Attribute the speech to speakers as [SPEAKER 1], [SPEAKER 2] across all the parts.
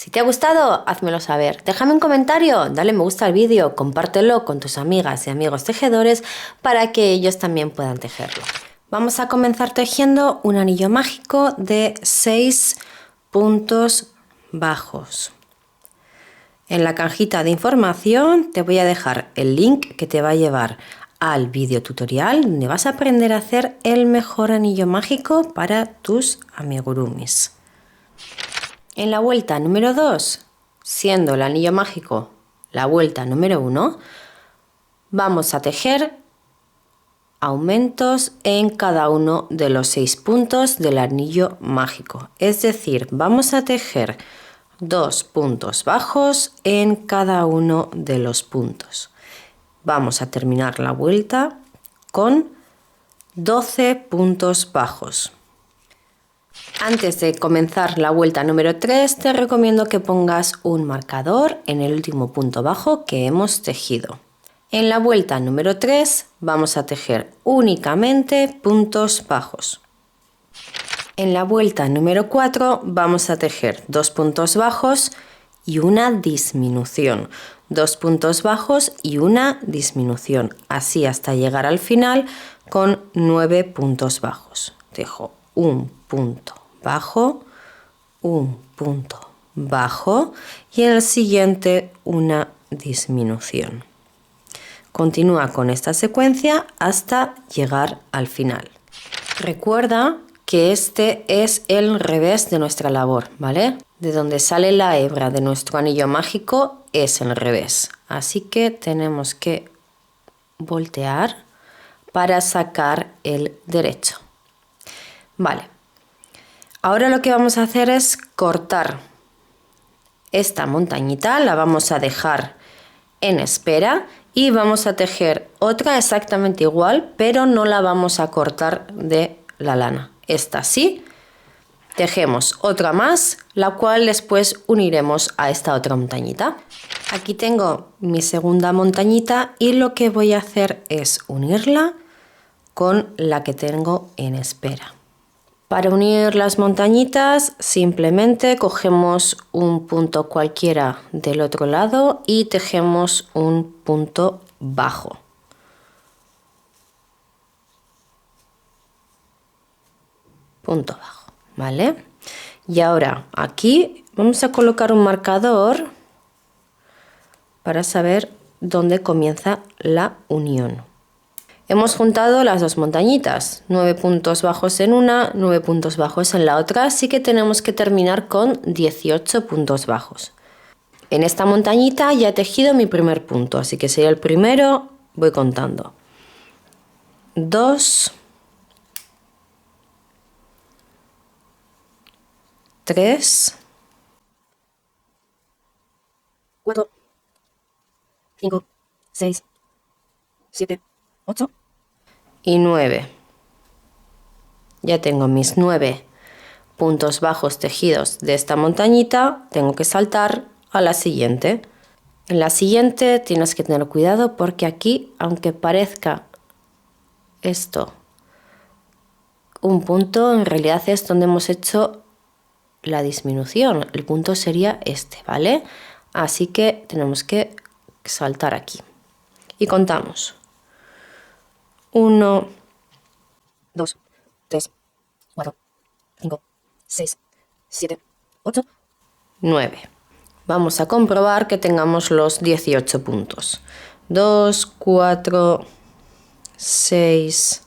[SPEAKER 1] Si te ha gustado, házmelo saber. Déjame un comentario, dale me gusta al vídeo, compártelo con tus amigas y amigos tejedores para que ellos también puedan tejerlo. Vamos a comenzar tejiendo un anillo mágico de 6 puntos bajos. En la cajita de información te voy a dejar el link que te va a llevar al vídeo tutorial donde vas a aprender a hacer el mejor anillo mágico para tus amigurumis. En la vuelta número 2, siendo el anillo mágico la vuelta número 1, vamos a tejer aumentos en cada uno de los 6 puntos del anillo mágico. Es decir, vamos a tejer 2 puntos bajos en cada uno de los puntos. Vamos a terminar la vuelta con 12 puntos bajos. Antes de comenzar la vuelta número 3, te recomiendo que pongas un marcador en el último punto bajo que hemos tejido. En la vuelta número 3 vamos a tejer únicamente puntos bajos. En la vuelta número 4 vamos a tejer 2 puntos bajos y una disminución. 2 puntos bajos y una disminución. Así hasta llegar al final con 9 puntos bajos. Tejo un punto bajo, un punto bajo y en el siguiente una disminución. Continúa con esta secuencia hasta llegar al final. Recuerda que este es el revés de nuestra labor, ¿vale? De donde sale la hebra de nuestro anillo mágico es el revés. Así que tenemos que voltear para sacar el derecho. Vale. Ahora lo que vamos a hacer es cortar esta montañita, la vamos a dejar en espera y vamos a tejer otra exactamente igual, pero no la vamos a cortar de la lana. Esta sí, tejemos otra más, la cual después uniremos a esta otra montañita. Aquí tengo mi segunda montañita y lo que voy a hacer es unirla con la que tengo en espera. Para unir las montañitas simplemente cogemos un punto cualquiera del otro lado y tejemos un punto bajo. Punto bajo, ¿vale? Y ahora aquí vamos a colocar un marcador para saber dónde comienza la unión. Hemos juntado las dos montañitas, 9 puntos bajos en una, 9 puntos bajos en la otra, así que tenemos que terminar con 18 puntos bajos. En esta montañita ya he tejido mi primer punto, así que sería el primero, voy contando. 2, 3, 4, 5, 6, 7, 8 y 9. Ya tengo mis 9 puntos bajos tejidos de esta montañita, tengo que saltar a la siguiente. En la siguiente tienes que tener cuidado porque aquí, aunque parezca esto un punto, en realidad es donde hemos hecho la disminución. El punto sería este, ¿vale? Así que tenemos que saltar aquí. Y contamos. 1, 2, 3, 4, 5, 6, 7, 8, 9. Vamos a comprobar que tengamos los 18 puntos. 2, 4, 6,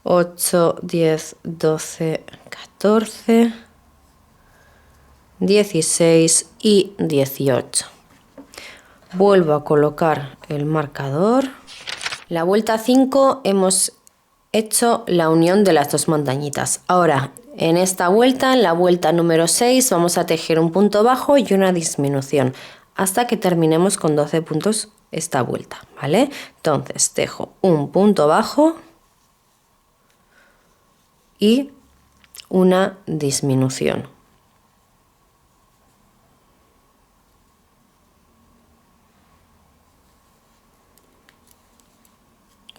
[SPEAKER 1] 8, 10, 12, 14, 16 y 18. Vuelvo a colocar el marcador. La vuelta 5 hemos hecho la unión de las dos montañitas. Ahora, en esta vuelta, en la vuelta número 6, vamos a tejer un punto bajo y una disminución hasta que terminemos con 12 puntos esta vuelta, ¿vale? Entonces, tejo un punto bajo y una disminución.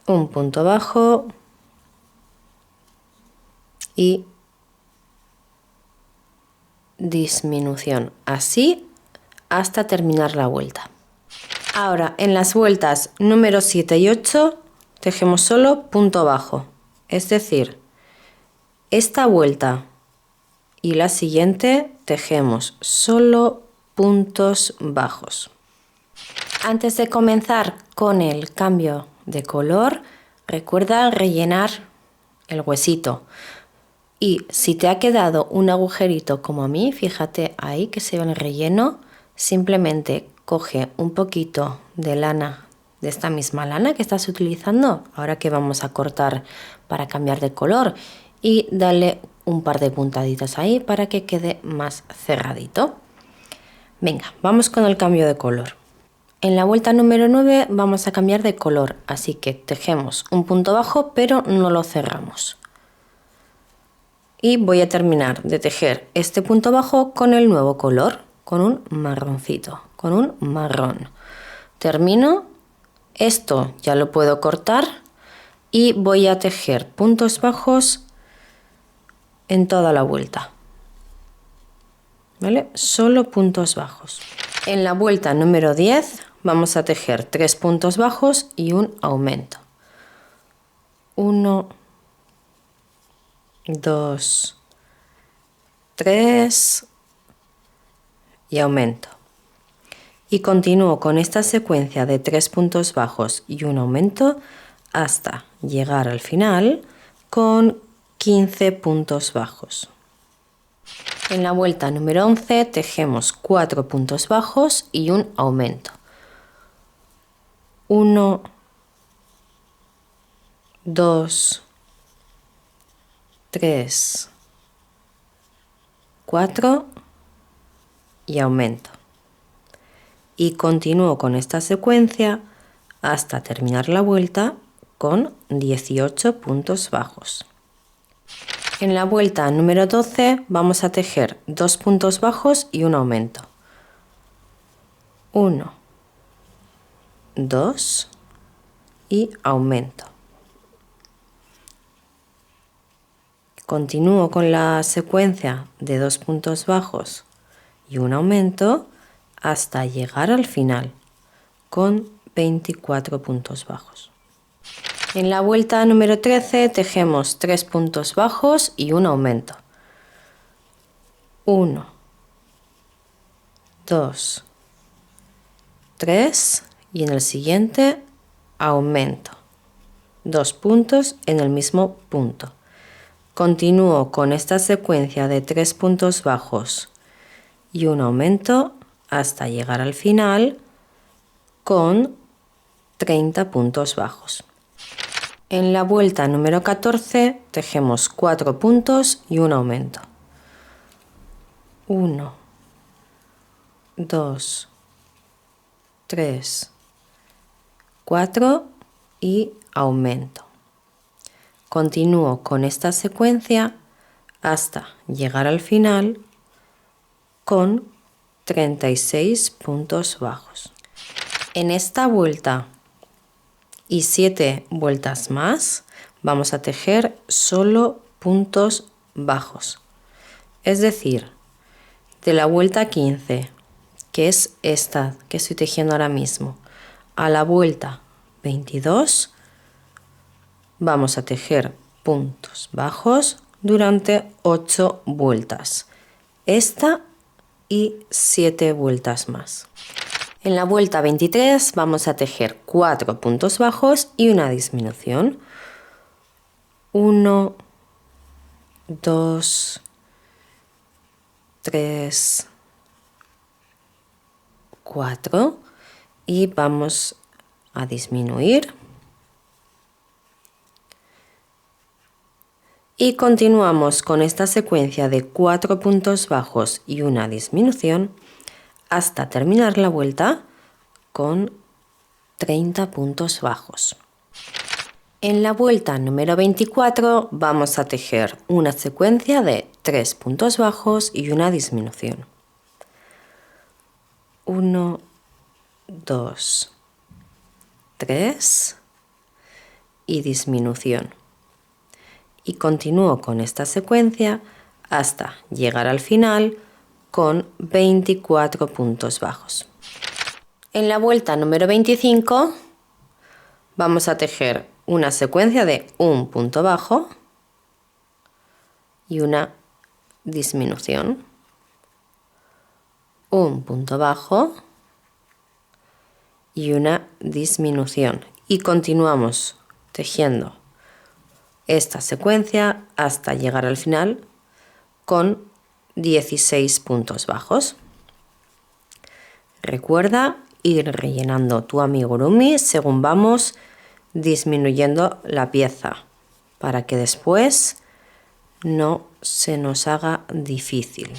[SPEAKER 1] Un punto bajo y disminución, así hasta terminar la vuelta. Ahora en las vueltas número 7 y 8 tejemos solo punto bajo, es decir, esta vuelta y la siguiente tejemos solo puntos bajos. Antes de comenzar con el cambio de color, recuerda rellenar el huesito. Y si te ha quedado un agujerito como a mí, fíjate ahí que se ve el relleno, simplemente coge un poquito de lana, de esta misma lana que estás utilizando, ahora que vamos a cortar para cambiar de color, y dale un par de puntaditas ahí para que quede más cerradito. Venga, vamos con el cambio de color. En la vuelta número 9 vamos a cambiar de color, así que tejemos un punto bajo pero no lo cerramos. Y voy a terminar de tejer este punto bajo con el nuevo color, con un marroncito, con un marrón. Termino, esto ya lo puedo cortar y voy a tejer puntos bajos en toda la vuelta. ¿Vale? Solo puntos bajos. En la vuelta número 10 vamos a tejer 3 puntos bajos y un aumento. 1, 2, 3 y aumento. Y continúo con esta secuencia de 3 puntos bajos y un aumento hasta llegar al final con 15 puntos bajos. En la vuelta número 11 tejemos 4 puntos bajos y un aumento. 1, 2, 3, 4 y aumento. Y continúo con esta secuencia hasta terminar la vuelta con 18 puntos bajos. En la vuelta número 12 vamos a tejer 2 puntos bajos y un aumento. 1, 2 y aumento. Continúo con la secuencia de 2 puntos bajos y un aumento hasta llegar al final con 24 puntos bajos. En la vuelta número 13 tejemos 3 puntos bajos y un aumento. 1, 2, 3 y en el siguiente aumento. 2 puntos en el mismo punto. Continúo con esta secuencia de 3 puntos bajos y un aumento hasta llegar al final con 30 puntos bajos. En la vuelta número 14 tejemos 4 puntos y un aumento. 1, 2, 3, 4 y aumento. Continúo con esta secuencia hasta llegar al final con 36 puntos bajos. En esta vuelta y 7 vueltas más vamos a tejer solo puntos bajos. Es decir, de la vuelta 15, que es esta que estoy tejiendo ahora mismo, a la vuelta 22 vamos a tejer puntos bajos durante 8 vueltas. Esta y 7 vueltas más. En la vuelta 23 vamos a tejer 4 puntos bajos y una disminución. 1, 2, 3, 4 y vamos a disminuir. Y continuamos con esta secuencia de 4 puntos bajos y una disminución hasta terminar la vuelta con 30 puntos bajos. En la vuelta número 24 vamos a tejer una secuencia de 3 puntos bajos y una disminución. 1, 2, 3 y disminución. Y continúo con esta secuencia hasta llegar al final con 24 puntos bajos. En la vuelta número 25 vamos a tejer una secuencia de un punto bajo y una disminución, un punto bajo y una disminución, y continuamos tejiendo esta secuencia hasta llegar al final con 16 puntos bajos. Recuerda ir rellenando tu amigurumi según vamos disminuyendo la pieza para que después no se nos haga difícil.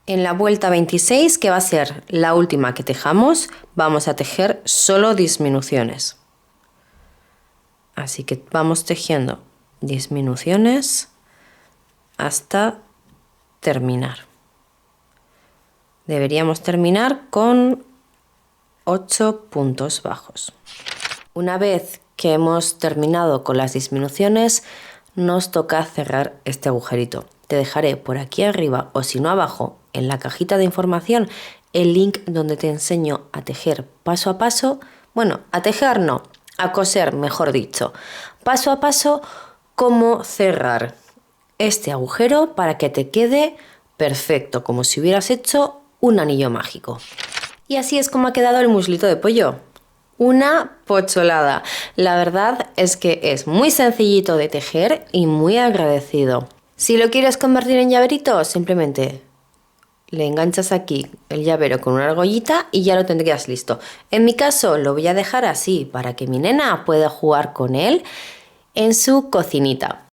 [SPEAKER 1] En la vuelta 26, que va a ser la última que tejamos, vamos a tejer solo disminuciones. Así que vamos tejiendo disminuciones hasta terminar. Deberíamos terminar con 8 puntos bajos. Una vez que hemos terminado con las disminuciones, nos toca cerrar este agujerito. Te dejaré por aquí arriba, o si no abajo, en la cajita de información, el link donde te enseño a tejer paso a paso. Bueno, a tejer no, a coser, mejor dicho. Paso a paso, cómo cerrar este agujero para que te quede perfecto, como si hubieras hecho un anillo mágico. Y así es como ha quedado el muslito de pollo. Una pocholada. La verdad es que es muy sencillito de tejer y muy agradecido. Si lo quieres convertir en llaverito, simplemente le enganchas aquí el llavero con una argollita y ya lo tendrías listo. En mi caso lo voy a dejar así para que mi nena pueda jugar con él en su cocinita.